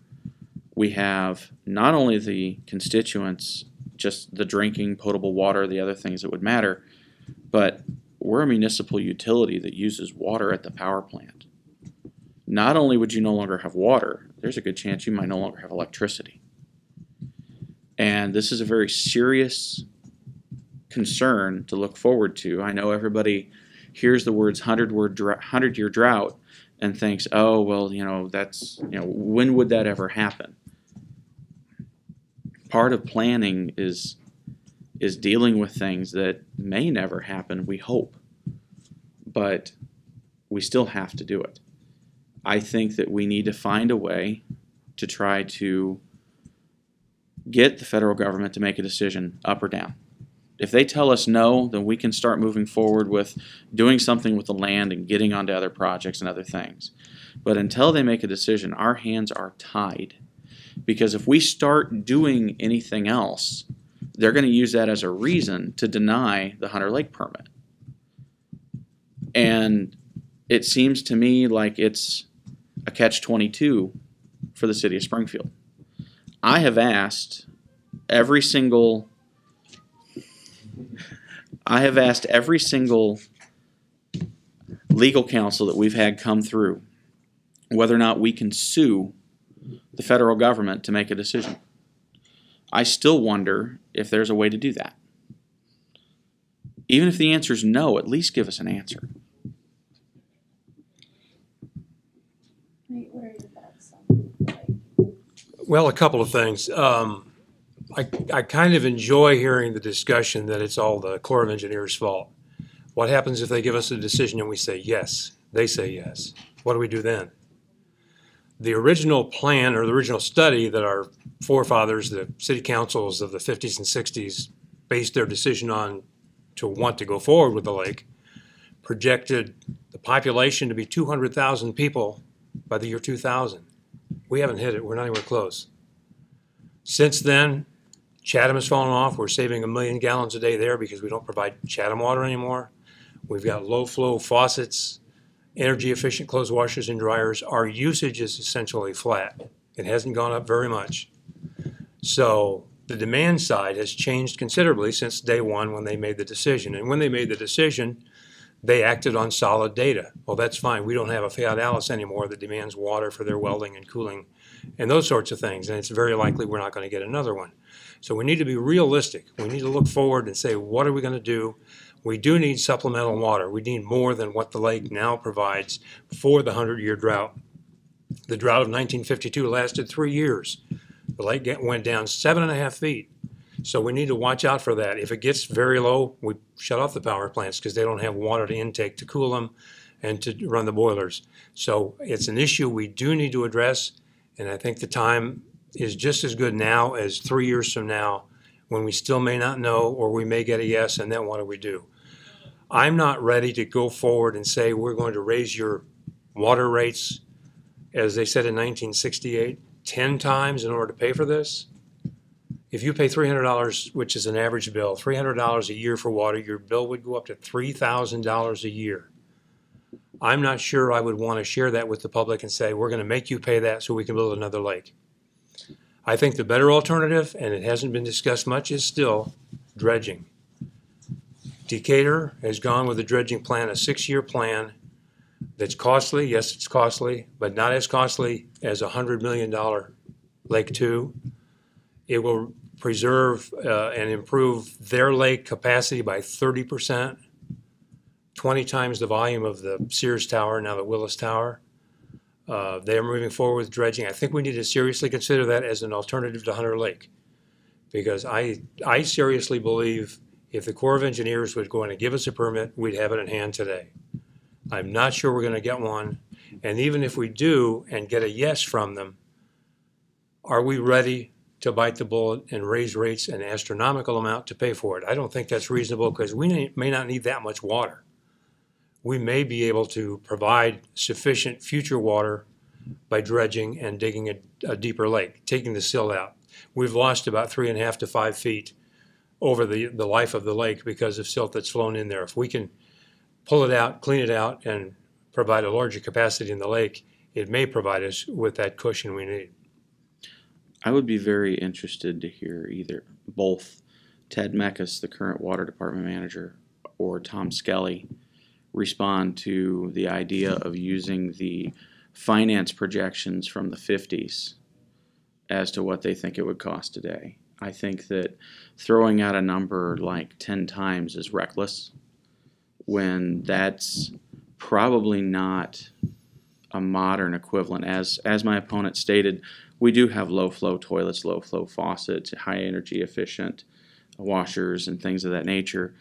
we have not only the constituents, just the drinking, potable water, the other things that would matter, but we're a municipal utility that uses water at the power plant. Not only would you no longer have water, there's a good chance you might no longer have electricity. And this is a very serious concern to look forward to. I know everybody hears the words 100-year drought and thinks, oh, well, that's, when would that ever happen? Part of planning is dealing with things that may never happen, we hope, but we still have to do it. I think that we need to find a way to try to get the federal government to make a decision up or down. If they tell us no, then we can start moving forward with doing something with the land and getting onto other projects and other things. But until they make a decision, our hands are tied. Because if we start doing anything else, they're going to use that as a reason to deny the Hunter Lake permit. And it seems to me like it's a catch-22 for the city of Springfield. I have asked every single legal counsel that we've had come through whether or not we can sue the federal government to make a decision. I still wonder if there's a way to do that. Even if the answer is no, at least give us an answer.
Nate, what are your thoughts on like,
Well, a couple of things. I kind of enjoy hearing the discussion that it's all the Corps of Engineers' fault. What happens if they give us a decision and we say yes? They say yes. What do we do then? The original plan or the original study that our forefathers, the city councils of the 50s and 60s, based their decision on to want to go forward with the lake, projected the population to be 200,000 people by the year 2000. We haven't hit it. We're not anywhere close. Since then, Chatham has fallen off. We're saving 1 million gallons a day there because we don't provide Chatham water anymore. We've got low-flow faucets, energy-efficient clothes washers and dryers. Our usage is essentially flat. It hasn't gone up very much. So the demand side has changed considerably since day one when they made the decision. And when they made the decision, they acted on solid data. Well, that's fine. We don't have a Fayette Alice anymore that demands water for their welding and cooling and those sorts of things. And it's very likely we're not going to get another one. So we need to be realistic. We need to look forward and say, what are we going to do? We do need supplemental water. We need more than what the lake now provides for the 100-year drought. The drought of 1952 lasted 3 years. The lake went down 7.5 feet. So we need to watch out for that. If it gets very low, we shut off the power plants because they don't have water to intake to cool them and to run the boilers. So it's an issue we do need to address, and I think the time is just as good now as 3 years from now when we still may not know or we may get a yes, and then what do we do? I'm not ready to go forward and say we're going to raise your water rates, as they said in 1968, 10 times in order to pay for this. If you pay $300, which is an average bill, $300 a year for water, your bill would go up to $3,000 a year. I'm not sure I would want to share that with the public and say, we're going to make you pay that so we can build another lake. I think the better alternative, and it hasn't been discussed much, is still dredging. Decatur has gone with a dredging plan, a 6-year plan that's costly. Yes, it's costly, but not as costly as a $100 million Lake 2. It will preserve and improve their lake capacity by 30%, 20 times the volume of the Sears Tower, now the Willis Tower. They are moving forward with dredging. I think we need to seriously consider that as an alternative to Hunter Lake, because I seriously believe if the Corps of Engineers was going to give us a permit, we'd have it in hand today. I'm not sure we're going to get one, and even if we do and get a yes from them, are we ready to bite the bullet and raise rates an astronomical amount to pay for it? I don't think that's reasonable because we may not need that much water. We may be able to provide sufficient future water by dredging and digging a deeper lake, taking the silt out. We've lost about 3.5 to 5 feet over the life of the lake because of silt that's flown in there. If we can pull it out, clean it out, and provide a larger capacity in the lake, it may provide us with that cushion we need.
I would be very interested to hear both Ted Meckes, the current water department manager, or Tom Skelly respond to the idea of using the finance projections from the 50s as to what they think it would cost today. I think that throwing out a number like 10 times is reckless when that's probably not a modern equivalent. As my opponent stated, we do have low-flow toilets, low-flow faucets, high-energy efficient washers, and things of that nature.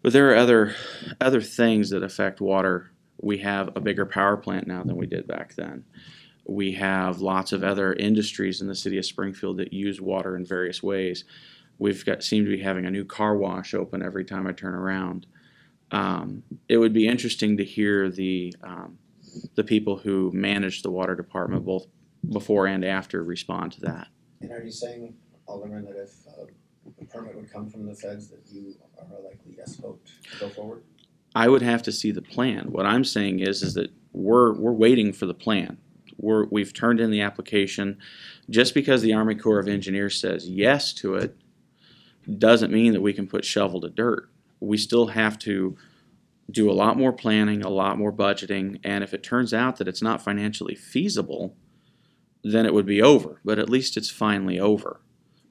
But there are other things that affect water. We have a bigger power plant now than we did back then. We have lots of other industries in the city of Springfield that use water in various ways. Seem to be having a new car wash open every time I turn around. It would be interesting to hear the people who manage the water department, both before and after, respond to that.
And are you saying, Alderman, that if a permit would come from the feds that you are a likely yes vote to go forward?
I would have to see the plan. What I'm saying is that we're waiting for the plan. We've turned in the application. Just because the Army Corps of Engineers says yes to it doesn't mean that we can put shovel to dirt. We still have to do a lot more planning, a lot more budgeting, and if it turns out that it's not financially feasible, then it would be over. But at least it's finally over.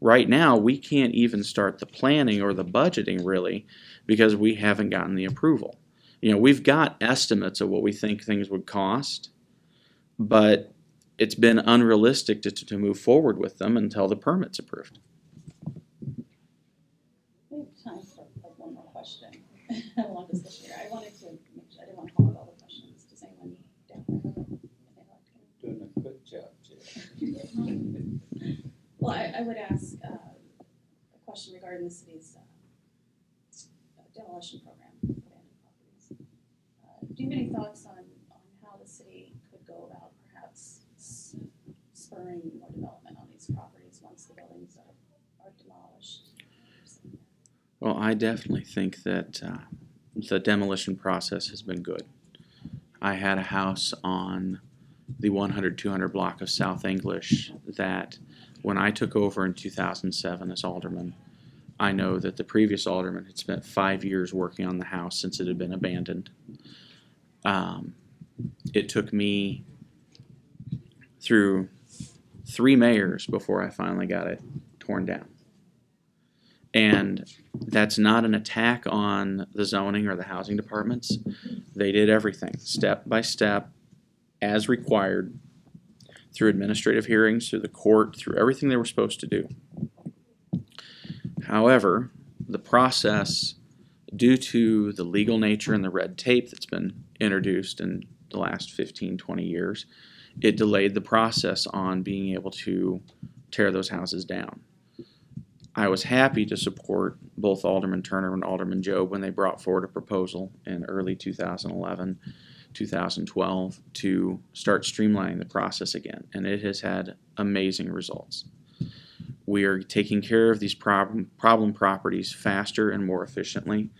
Right now, we can't even start the planning or the budgeting really because we haven't gotten the approval. You know, we've got estimates of what we think things would cost, but it's been unrealistic to move forward with them until the permit's approved.
We have time for one more question. A long discussion here. I wanted to make sure I didn't want to hog all the questions. Does anyone down there have
Doing a good job, Jay.
Well, I would ask a question regarding the city's demolition program for abandoned properties. Do you have any thoughts on how the city could go about perhaps spurring more development on these properties once the buildings are demolished?
Well, I definitely think that the demolition process has been good. I had a house on the 100-200 block of South English that when I took over in 2007 as alderman, I know that the previous alderman had spent 5 years working on the house since it had been abandoned. It took me through 3 mayors before I finally got it torn down. And that's not an attack on the zoning or the housing departments. They did everything step by step as required through administrative hearings, through the court, through everything they were supposed to do. However, the process, due to the legal nature and the red tape that's been introduced in the last 15, 20 years, it delayed the process on being able to tear those houses down. I was happy to support both Alderman Turner and Alderman Jobe when they brought forward a proposal in early 2011, 2012 to start streamlining the process again, and it has had amazing results. We are taking care of these problem properties faster and more efficiently.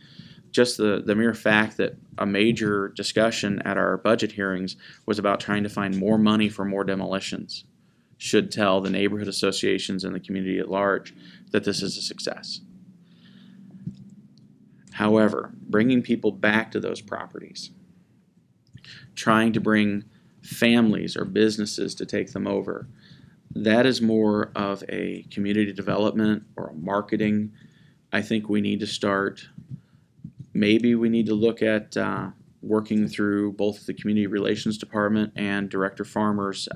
Just the mere fact that a major discussion at our budget hearings was about trying to find more money for more demolitions should tell the neighborhood associations and the community at large that this is a success. However, bringing people back to those properties, trying to bring families or businesses to take them over, that is more of a community development or a marketing. I think we need to start, maybe we need to look at working through both the Community Relations Department and Director Farmer's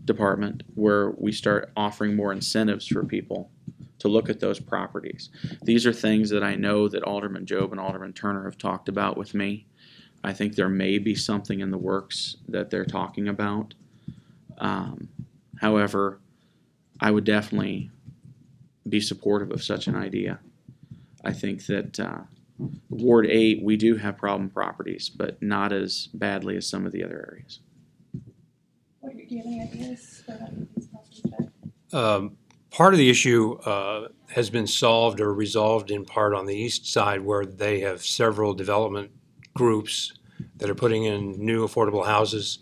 department, where we start offering more incentives for people to look at those properties. These are things that I know that Alderman Jobe and Alderman Turner have talked about with me. I think there may be something in the works that they're talking about. However, I would definitely be supportive of such an idea. I think that Ward 8, we do have problem properties, but not as badly as some of the other areas.
Do you have any ideas for having these properties back?
Part of the issue has been solved or resolved in part on the east side, where they have several development groups that are putting in new affordable houses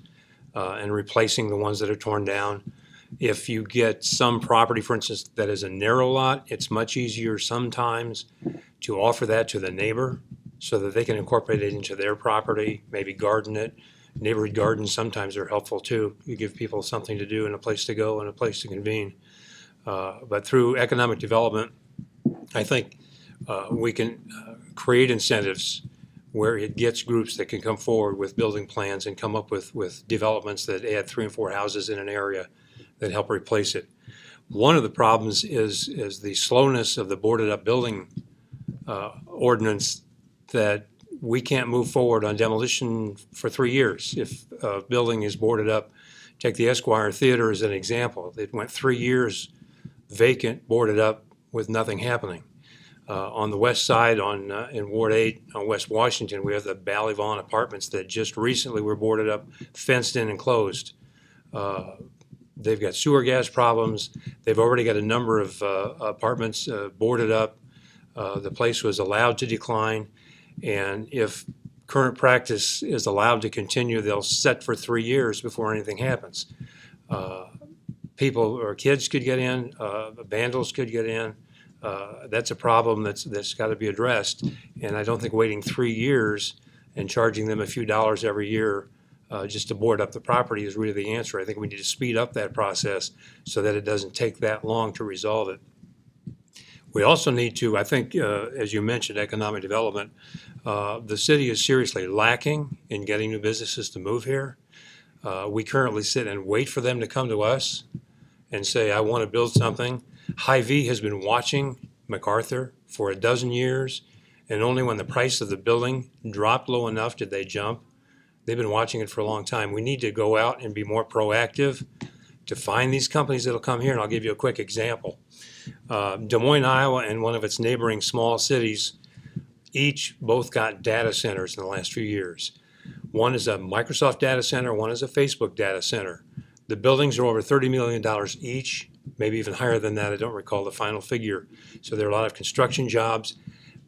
and replacing the ones that are torn down. If you get some property, for instance, that is a narrow lot, it's much easier sometimes to offer that to the neighbor so that they can incorporate it into their property, maybe garden it. Neighborhood gardens sometimes are helpful too. You give people something to do and a place to go and a place to convene. But through economic development, I think we can create incentives where it gets groups that can come forward with building plans and come up with developments that add 3 and 4 houses in an area that help replace it. One of the problems is the slowness of the boarded up building ordinance, that we can't move forward on demolition for 3 years. If a building is boarded up, take the Esquire Theater as an example. It went 3 years vacant, boarded up, with nothing happening. On the west side, in Ward 8 on West Washington, we have the Ballyvon apartments that just recently were boarded up, fenced in and closed. They've got sewer gas problems. They've already got a number of apartments boarded up. The place was allowed to decline, And if current practice is allowed to continue, they'll set for 3 years before anything happens. People or kids could get in, vandals could get in. That's a problem that's got to be addressed. And I don't think waiting 3 years and charging them a few dollars every year just to board up the property is really the answer. I think we need to speed up that process so that it doesn't take that long to resolve it. We also need to, I think, as you mentioned, economic development. The city is seriously lacking in getting new businesses to move here. We currently sit and wait for them to come to us and say, I want to build something. Hy-Vee has been watching MacArthur for a dozen years, and only when the price of the building dropped low enough did they jump. They've been watching it for a long time. We need to go out and be more proactive to find these companies that'll come here, and I'll give you a quick example. Des Moines, Iowa, and one of its neighboring small cities both got data centers in the last few years. One is a Microsoft data center, one is a Facebook data center. The buildings are over $30 million each, maybe even higher than that. I don't recall the final figure. So there are a lot of construction jobs,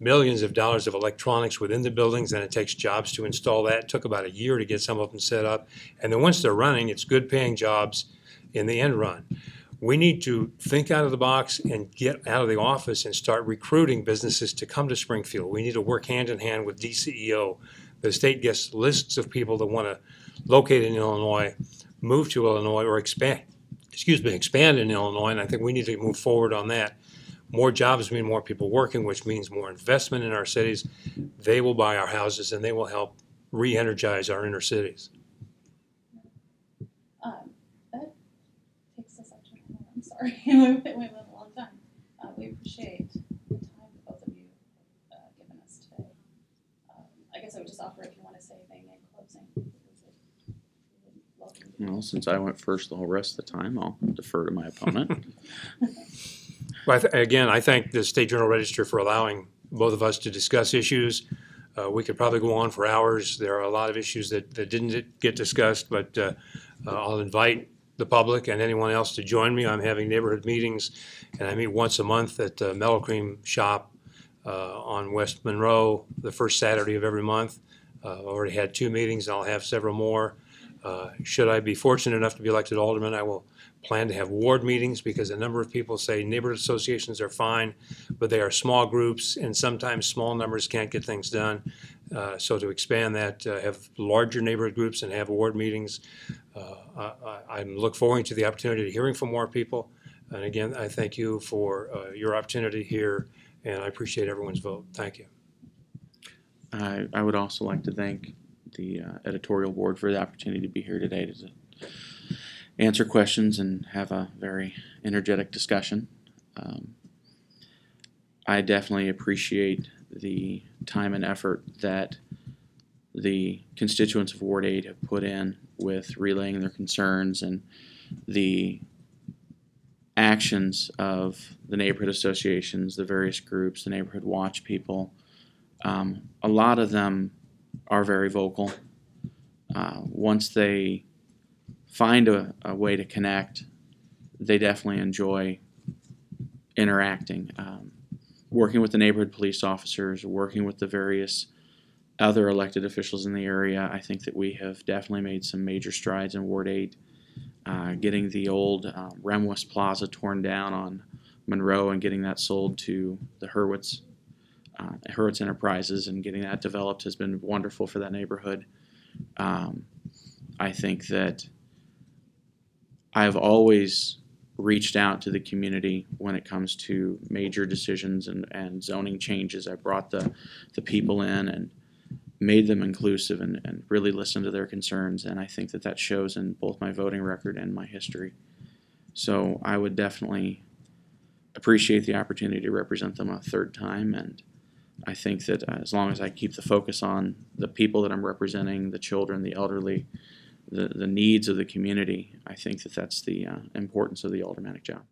millions of dollars of electronics within the buildings, and it takes jobs to install that. It took about a year to get some of them set up. And then once they're running, it's good paying jobs in the end run. We need to think out of the box and get out of the office and start recruiting businesses to come to Springfield. We need to work hand in hand with DCEO. The state gets lists of people that want to locate in Illinois, move to Illinois, or expand in Illinois, and I think we need to move forward on that. More jobs mean more people working, which means more investment in our cities. They will buy our houses, and they will help re-energize our inner cities.
That takes us up to an hour. I'm sorry. we went a long time. We appreciate the time that both of you have given us today. I guess I would just offer if you want to say anything in closing.
Well, since I went first the whole rest of the time, I'll defer to my opponent.
Well, again, I thank the State Journal Register for allowing both of us to discuss issues. We could probably go on for hours. There are a lot of issues that didn't get discussed, but I'll invite the public and anyone else to join me. I'm having neighborhood meetings, and I meet once a month at the Mellow Cream Shop on West Monroe the first Saturday of every month. I've already had 2 meetings, and I'll have several more. Should I be fortunate enough to be elected alderman, I will plan to have ward meetings, because a number of people say neighborhood associations are fine, but they are small groups, and sometimes small numbers can't get things done. So to expand that, have larger neighborhood groups and have ward meetings. I look forward to the opportunity to hearing from more people. And again, I thank you for your opportunity here, and I appreciate everyone's vote. Thank you.
I would also like to thank the editorial board for the opportunity to be here today to answer questions and have a very energetic discussion. I definitely appreciate the time and effort that the constituents of Ward 8 have put in with relaying their concerns, and the actions of the neighborhood associations, the various groups, the neighborhood watch people. A lot of them are very vocal. Once they find a way to connect, they definitely enjoy interacting. Working with the neighborhood police officers, working with the various other elected officials in the area, I think that we have definitely made some major strides in Ward 8. Getting the old Remwest Plaza torn down on Monroe and getting that sold to the Hurwitz Enterprises and getting that developed has been wonderful for that neighborhood. I think that I've always reached out to the community when it comes to major decisions and zoning changes. I brought the people in and made them inclusive and really listened to their concerns, and I think that shows in both my voting record and my history. So I would definitely appreciate the opportunity to represent them a third time, and I think that as long as I keep the focus on the people that I'm representing, the children, the elderly, the needs of the community, I think that that's the importance of the aldermanic job.